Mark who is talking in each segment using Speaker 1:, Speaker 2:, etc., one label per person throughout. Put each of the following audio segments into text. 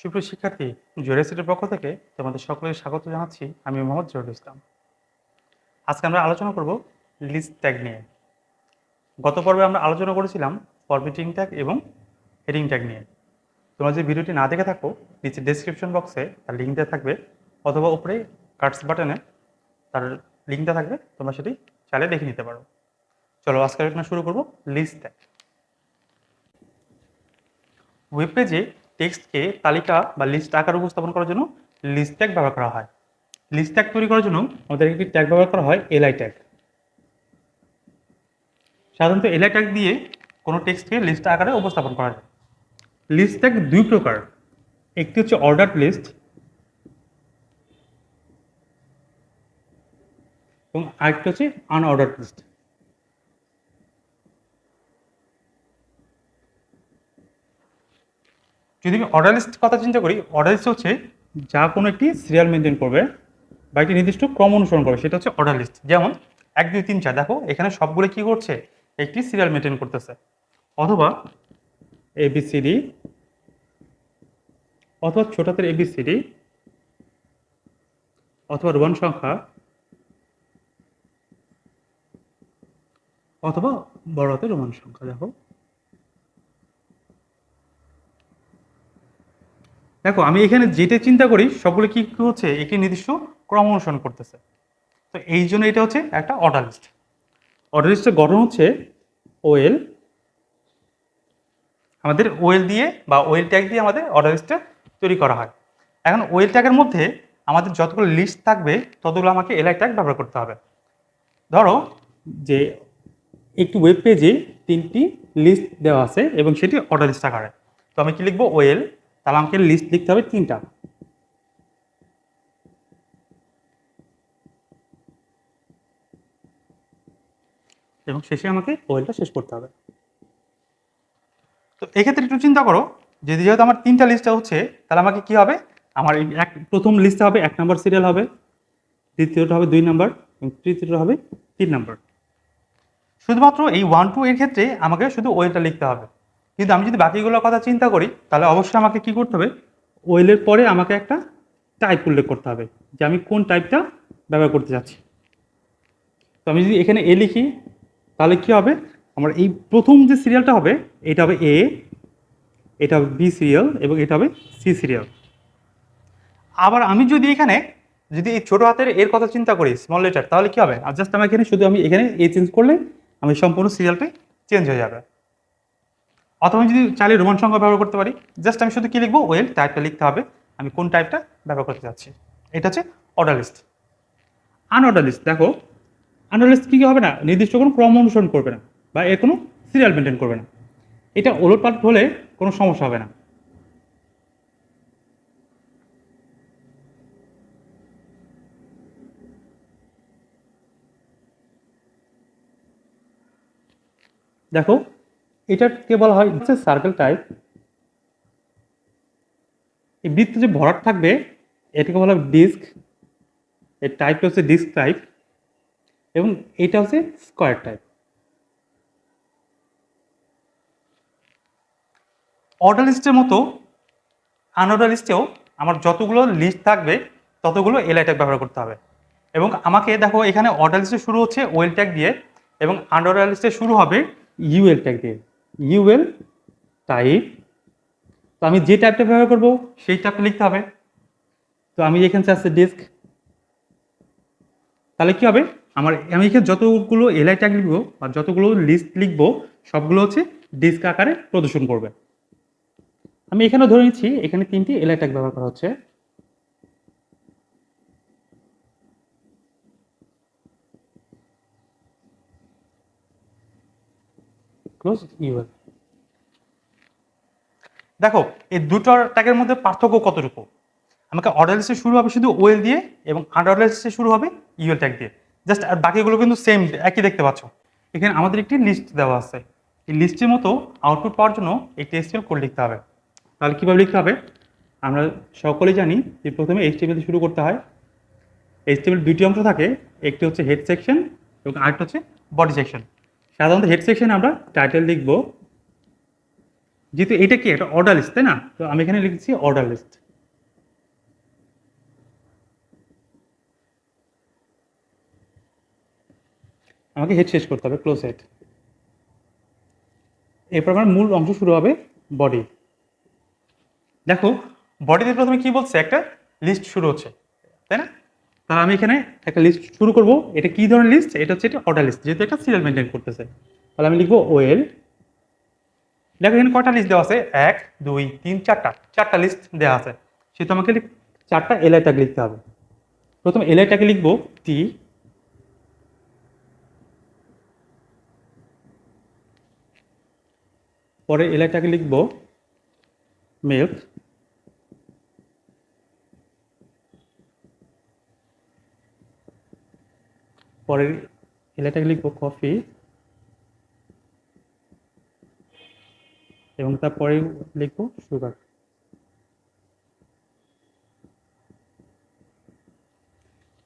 Speaker 1: সুপ্রিয় শিক্ষার্থী, জহির ICTর পক্ষ থেকে তোমাদের সকলকে স্বাগত জানাচ্ছি। আমি মোহাম্মদ জহিরুল ইসলাম। আজকে আমরা আলোচনা করব লিস্ট ট্যাগ নিয়ে। গত পর্বে আমরা আলোচনা করেছিলাম ফরম্যাটিং ট্যাগ এবং হেডিং ট্যাগ নিয়ে। তোমরা যদি ভিডিওটি না দেখে থাকো, নিচে ডেসক্রিপশন বক্সে তার লিঙ্ক দেওয়া থাকবে, অথবা উপরে কার্ডস বাটনে তার লিঙ্কটা থাকবে, তোমরা সেটি চাইলে দেখে নিতে পারো। চলো আজকে আলোচনা শুরু করব লিস্ট ট্যাগ। ওয়েব পেজে টেক্সটকে তালিকা বা লিস্ট আকারে উপস্থাপন করার জন্য লিস্ট ট্যাগ ব্যবহার করা হয়। লিস্ট ট্যাগ তৈরি করার জন্য আমাদের একটি ট্যাগ ব্যবহার করা হয় এলআই ট্যাগ। সাধারণত এলআই ট্যাগ দিয়ে কোনো টেক্সটকে লিস্ট আকারে উপস্থাপন করা যায়। লিস্ট ট্যাগ দুই প্রকার, একটি হচ্ছে অর্ডার্ড লিস্ট এবং আরেকটি হচ্ছে আনঅর্ডার্ড লিস্ট। যদি আমি অর্ডার লিস্ট কথা চিন্তা করি, অর্ডার লিস্ট হচ্ছে যা কোনো একটি সিরিয়াল মেনটেন করবে বা একটি নির্দিষ্ট ক্রম অনুসরণ করবে, সেটা হচ্ছে অর্ডার লিস্ট। যেমন 1 2 3 4, দেখো এখানে সবগুলো কি করছে, একটি সিরিয়াল মেনটেন করতেছে। অথবা ABCD, অথবা ছোট হাতের ABCD, অথবা রোমান সংখ্যা, অথবা বড় হাতের রোমান সংখ্যা। দেখো আমি এখানে যেটা চিন্তা করি সবগুলো কি হচ্ছে, একটি নির্দিষ্ট ক্রম অনুসরণ করতেছে। তো এই জন্য এটা হচ্ছে একটা অর্ডার লিস্ট। অর্ডার লিস্টের গঠন হচ্ছে ওএল। আমাদের ওএল দিয়ে বা ওএল ট্যাগ দিয়ে আমাদের অর্ডার লিস্টটা তৈরি করা হয়। এখন ওএল ট্যাগের মধ্যে আমাদের যতগুলো লিস্ট থাকবে ততগুলো আমাকে এলআই ট্যাগ ব্যবহার করতে হবে। ধরো যে একটি ওয়েব পেজে 3টি লিস্ট দেওয়া আছে এবং সেটি অর্ডার লিস্ট আকারে। তো আমি কি লিখবো, ওএল, তাহলে আমাকে লিস্ট লিখতে হবে 3টা। এবং শেষে আমাকে ওয়েলটা শেষ করতে হবে। তো এক্ষেত্রে একটু চিন্তা করো, যদি যেহেতু আমার 3টা লিস্ট হচ্ছে, তাহলে আমাকে কি হবে, আমার প্রথম লিস্টে হবে 1 নম্বর সিরিয়াল হবে, দ্বিতীয়টা হবে 2 নম্বর এবং তৃতীয়টা হবে 3 নম্বর। শুধুমাত্র এই 1 2 এর ক্ষেত্রে আমাকে শুধু ওয়েলটা লিখতে হবে। কিন্তু আমি যদি বাকিগুলোর কথা চিন্তা করি, তাহলে অবশ্যই আমাকে কি করতে হবে, ওয়েলের পরে আমাকে একটা টাইপ উল্লেখ করতে হবে যে আমি কোন টাইপটা ব্যবহার করতে যাচ্ছি। তো আমি যদি এখানে এ লিখি, তাহলে কি হবে, আমার এই প্রথম যে সিরিয়ালটা হবে এটা হবে এ, এটা হবে বি সিরিয়াল এবং এটা হবে সি সিরিয়াল। আবার আমি যদি এখানে এই ছোট হাতের এর কথা চিন্তা করি, স্মল লেটার, তাহলে কি হবে, আর জাস্ট আমি এখানে শুধু আমি এখানে এ চেঞ্জ করলে আমি সম্পূর্ণ সিরিয়ালটাই চেঞ্জ হয়ে যাবে। অথবা আমি যদি চাইলে রোমান সংখ্যা ব্যবহার করতে পারি, জাস্ট আমি শুধু কি লিখবো, ওয়েল টাইপটা লিখতে হবে, আমি কোন টাইপটা ব্যবহার করতে যাচ্ছি। এটা হচ্ছে অর্ডার লিস্ট। আনঅর্ডার লিস্ট, দেখো আনঅর্ডার লিস্ট কি হবে না, নির্দিষ্ট কোনো ক্রম অনুসরণ করবে না বা এর কোনো সিরিয়াল মেনটেন করবে না। এটা ওলটপালট হলে কোনো সমস্যা হবে না। দেখো এটাকে বলা হয় হচ্ছে সার্কেল টাইপ। এই বৃত্ত যে ভরাট থাকবে এটাকে বলা হয় ডিস্ক। এর টাইপটা হচ্ছে ডিস্ক টাইপ এবং এটা হচ্ছে স্কোয়ার টাইপ। অর্ডার লিস্টের মতো আনঅর্ডার লিস্টেও আমার যতগুলো লিস্ট থাকবে ততগুলো এলআই ট্যাগ ব্যবহার করতে হবে। এবং আমাকে দেখো এখানে অর্ডার লিস্টে শুরু হচ্ছে ওয়েল ট্যাগ দিয়ে এবং আনঅর্ডার লিস্টে শুরু হবে ইউএল ট্যাগ দিয়ে। ইউএল টাইপ, তো আমি যে টাইপটা ব্যবহার করবো সেই টাইপটা লিখতে হবে। তো আমি এখানে চাচ্ছি ডিস্ক, তাহলে কি হবে, আমি এখানে যতগুলো এলআই ট্যাগ লিখবো বা যতগুলো লিস্ট লিখবো সবগুলো হচ্ছে ডিস্ক আকারে প্রদর্শন করবে। আমি এখানে ধরে নিচ্ছি এখানে 3টি এলআই ট্যাগ ব্যবহার করা হচ্ছে। Close UL. দেখো এই দুটো ট্যাগের মধ্যে পার্থক্য কতটুকু, আমাকে অর্ডার লিস্টে শুরু হবে শুধু ওয়েল দিয়ে এবং আনঅর্ডার লিস্টে শুরু হবে ইউএল ট্যাগ দিয়ে। জাস্ট আর বাকিগুলো কিন্তু সেম একই দেখতে পাচ্ছ। এখানে আমাদের একটি লিস্ট দেওয়া আছে, এই লিস্টের মতো আউটপুট পাওয়ার জন্য একটি HTML কোড লিখতে হবে। তাহলে কীভাবে লিখতে হবে, আমরা সকলেই জানি যে প্রথমে HTML দিয়ে শুরু করতে হয়। HTML 2টি অংশ থাকে, একটি হচ্ছে হেড সেকশন এবং আরেকটা হচ্ছে বডি সেকশন। সাধারণত হেড সেকশনে আমরা টাইটেল লিখব, যেহেতু এটা কি একটা অর্ডার লিস্ট, তাই না? তো আমি এখানে লিখেছি অর্ডার লিস্ট। আমাকে হেড শেষ করতে হবে, ক্লোজ হেড। এরপর আমার মূল অংশ শুরু হবে, বডি। দেখো বডিতে প্রথমে কি বলছে, একটা লিস্ট শুরু হচ্ছে, তাই না? তাহলে আমি এখানে একটা লিস্ট শুরু করব। এটা কি ধরনের লিস্ট? এটা হচ্ছে এটা অর্ডার লিস্ট, যেহেতু একটা সিরিয়াল মেনটেন করতেছে। তাহলে আমি লিখবো ওয়েল। দেখো এখানে কয়টা লিস্ট দেওয়া আছে, 1 2 3 4টা লিস্ট দেওয়া আছে, সেহেতু আমাকে 4টা এলআই ট্যাগ লিখতে হবে। প্রথম এলআই ট্যাগে লিখবো টি, পরে এলআই ট্যাগে লিখবো মিল্ক, পরের এলআই ট্যাগে লিখবো কফি, এবং তারপরে লিখবো সুগার।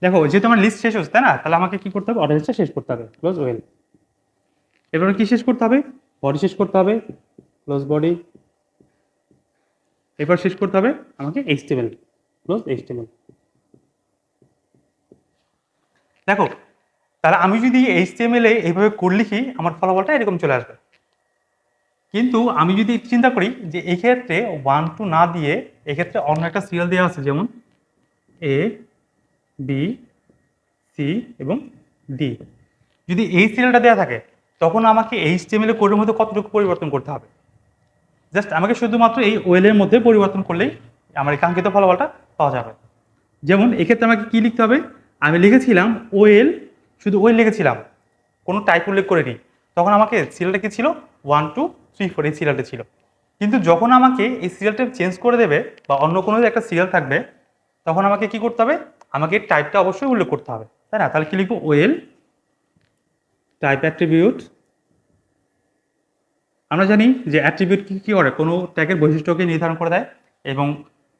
Speaker 1: দেখো যেহেতু আমার লিস্ট শেষ হচ্ছে, তাই না? তাহলে আমাকে কি করতে হবে, অর্ডার লিস্টটা শেষ করতে হবে, ক্লোজ ওয়েল। এরপরে কি শেষ করতে হবে, বডি শেষ করতে হবে, ক্লোজ বডি। এরপর শেষ করতে হবে আমাকে এইচটিএমএল, ক্লোজ এইচটিএমএল। দেখো তাহলে আমি যদি এইচটিএমএল এ এইভাবে কোড লিখি, আমার ফলাফলটা এরকম চলে আসবে। কিন্তু আমি যদি চিন্তা করি যে এই ক্ষেত্রে 1 2 না দিয়ে এক্ষেত্রে অন্য একটা সিরিয়াল দেওয়া আছে, যেমন এ বি সি এবং ডি, যদি এই সিরিয়ালটা দেওয়া থাকে, তখন আমাকে এইচটিএমএল এর কোডের মধ্যে কতটুকু পরিবর্তন করতে হবে? জাস্ট আমাকে শুধুমাত্র এই ওয়েলের মধ্যে পরিবর্তন করলেই আমার এই কাঙ্ক্ষিত ফলাফলটা পাওয়া যাবে। যেমন এক্ষেত্রে আমাকে কি লিখতে হবে, আমি লিখেছিলাম ওয়েল, শুধু ওয়েল লিখেছিলাম, কোনো টাইপ উল্লেখ করিনি। তখন আমাকে সিরিয়ালটা কি ছিল, 1 2 3 4 এই সিরিয়ালটা ছিল। কিন্তু যখন আমাকে এই সিরিয়ালটা চেঞ্জ করে দেবে বা অন্য কোনো একটা সিরিয়াল থাকবে, তখন আমাকে কি করতে হবে, আমাকে টাইপটা অবশ্যই উল্লেখ করতে হবে, তাই না? তাহলে কি লিখবো, ওয়েল টাইপ অ্যাট্রিবিউট। আমরা জানি যে অ্যাট্রিবিউট কি করে, কোনো ট্যাগের বৈশিষ্ট্যকে নির্ধারণ করে দেয়, এবং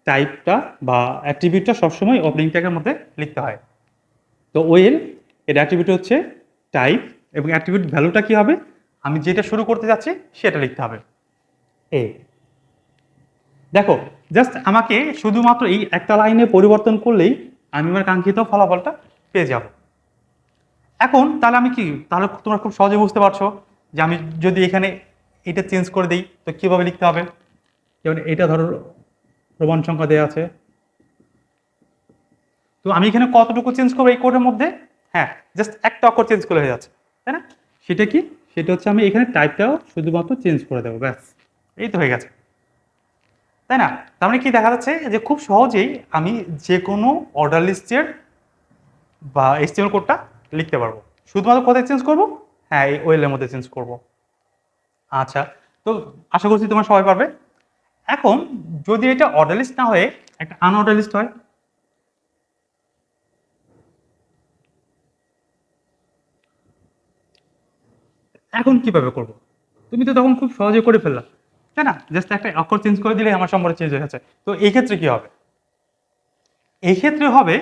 Speaker 1: টাইপটা বা অ্যাট্রিবিউটটা সবসময় ওপেনিং ট্যাগের মধ্যে লিখতে হয়। তো ওয়েল এর অ্যাট্রিবিউট হচ্ছে টাইপ, এবং অ্যাট্রিবিউট ভ্যালুটা কি হবে, আমি যেটা শুরু করতে যাচ্ছি সেটা লিখতে হবে, এ। দেখো জাস্ট আমাকে শুধুমাত্র এই একটা লাইনে পরিবর্তন করলেই আমি আমার কাঙ্ক্ষিত ফলাফলটা পেয়ে যাব। এখন তাহলে আমি কি, তাহলে তোমরা খুব সহজে বুঝতে পারছো যে আমি যদি এখানে এটা চেঞ্জ করে দিই তো কিভাবে লিখতে হবে। যেমন এটা ধরো প্রমাণ সংখ্যা দেওয়া আছে, তো আমি এখানে কতটুকু চেঞ্জ করবো এই কোডের মধ্যে, হ্যাঁ জাস্ট একটা অক্ষর চেঞ্জ করে হয়ে যাচ্ছে, তাই না? সেটা কি, সেটা হচ্ছে আমি এখানে টাইপটাও শুধুমাত্র চেঞ্জ করে দেবো, ব্যাস, এই তো হয়ে গেছে, তাই না? তার মানে কি দেখা যাচ্ছে যে খুব সহজেই আমি যে কোনো অর্ডার লিস্টের বা এইচটিএমএল কোডটা লিখতে পারবো। শুধুমাত্র কোথায় চেঞ্জ করব, হ্যাঁ এই ওয়েলের মধ্যে চেঞ্জ করব। আচ্ছা, তো আশা করছি তোমরা সবাই পারবে। এখন যদি এটা অর্ডার লিস্ট না হয়ে একটা আনঅর্ডার লিস্ট হয়, এখন কিভাবে করব? তুমি তো তখন খুব সহজে করে ফেললা, তাই না? জাস্ট একটা অক্ষর চেঞ্জ করে দিলে আমার সম্পর্ক চেঞ্জ হয়ে গেছে। তো এই ক্ষেত্রে কি হবে, এই ক্ষেত্রে হবে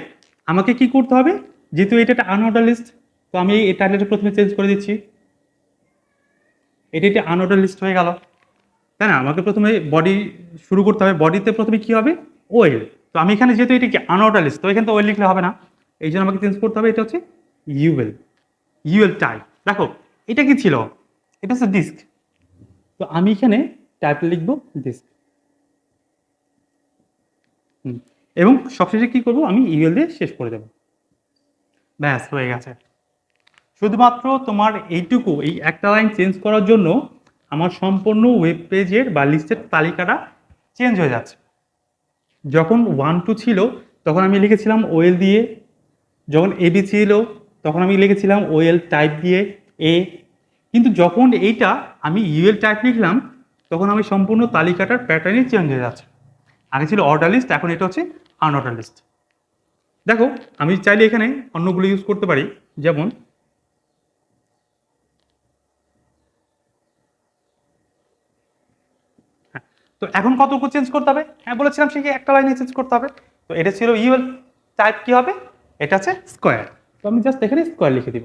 Speaker 1: আমাকে কি করতে হবে, যেহেতু এটা একটা আনঅর্ডার লিস্ট, তো আমি এই টাইটেলটা প্রথমে চেঞ্জ করে দিচ্ছি, এটা একটা আনঅর্ডার লিস্ট হয়ে গেল, তাই না? আমাকে প্রথমে বডি শুরু করতে হবে, বডিতে প্রথমে কি হবে, ওয়েল। তো আমি এখানে যেহেতু এটা কি আনঅর্ডার লিস্ট, তো এখানে তো ওয়েল লিখলে হবে না, এই জন্য আমাকে চেঞ্জ করতে হবে, এটা হচ্ছে ইউএল, ইউএল টাইপ। দেখো এটা কি ছিল, এটা হচ্ছে ডিস্ক, তো আমি এখানে টাইপ লিখবো ডিস্ক, এবং সবশেষে কি করব, আমি ইউএল দিয়ে শেষ করে দেবো, ব্যাস হয়ে গেছে। শুধুমাত্র তোমার এইটুকু, এই একটা লাইন চেঞ্জ করার জন্য আমার সম্পূর্ণ ওয়েব পেজের বা লিস্টের তালিকাটা চেঞ্জ হয়ে যাচ্ছে। যখন 1 2 ছিল তখন আমি লিখেছিলাম ওয়েল দিয়ে, যখন এবি ছিল তখন আমি লিখেছিলাম ওয়েল টাইপ দিয়ে এ, কিন্তু যখন এইটা আমি ইউএল টাইপ লিখলাম তখন আমি সম্পূর্ণ তালিকাটার প্যাটার্নই চেঞ্জ হয়ে যাচ্ছে। আগে ছিল অর্ডার লিস্ট, এখন এটা হচ্ছে আনঅর্ডার লিস্ট। দেখো আমি চাইলে এখানে অন্যগুলো ইউজ করতে পারি, যেমন তো এখন কতটুকু চেঞ্জ করতে হবে, হ্যাঁ বলেছিলাম সে একটা লাইনে চেঞ্জ করতে হবে। তো এটা ছিল ইউএল টাইপ, কি হবে, এটা হচ্ছে স্কোয়ার, তো আমি জাস্ট এখানে স্কোয়ার লিখে দিব,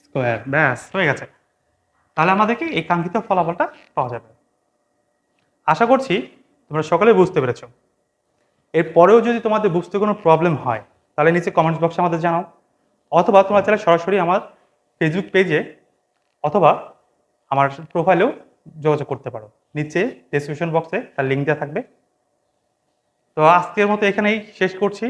Speaker 1: স্কোয়ার, ব্যাস হয়ে গেছে। তাহলে আমাদেরকে এই কাঙ্ক্ষিত ফলাফলটা পাওয়া যাবে। আশা করছি তোমরা সকলে বুঝতে পেরেছো। এরপরেও যদি তোমাদের বুঝতে কোনো প্রবলেম হয় তাহলে নিচে কমেন্টস বক্সে আমাদের জানাও, অথবা তোমরা চাইলে সরাসরি আমার ফেসবুক পেজে অথবা আমার প্রোফাইলেও যোগাযোগ করতে পারো। নিচে ডেসক্রিপশন বক্সে তার লিঙ্ক দেওয়া থাকবে। তো আজকের মতো এখানেই শেষ করছি।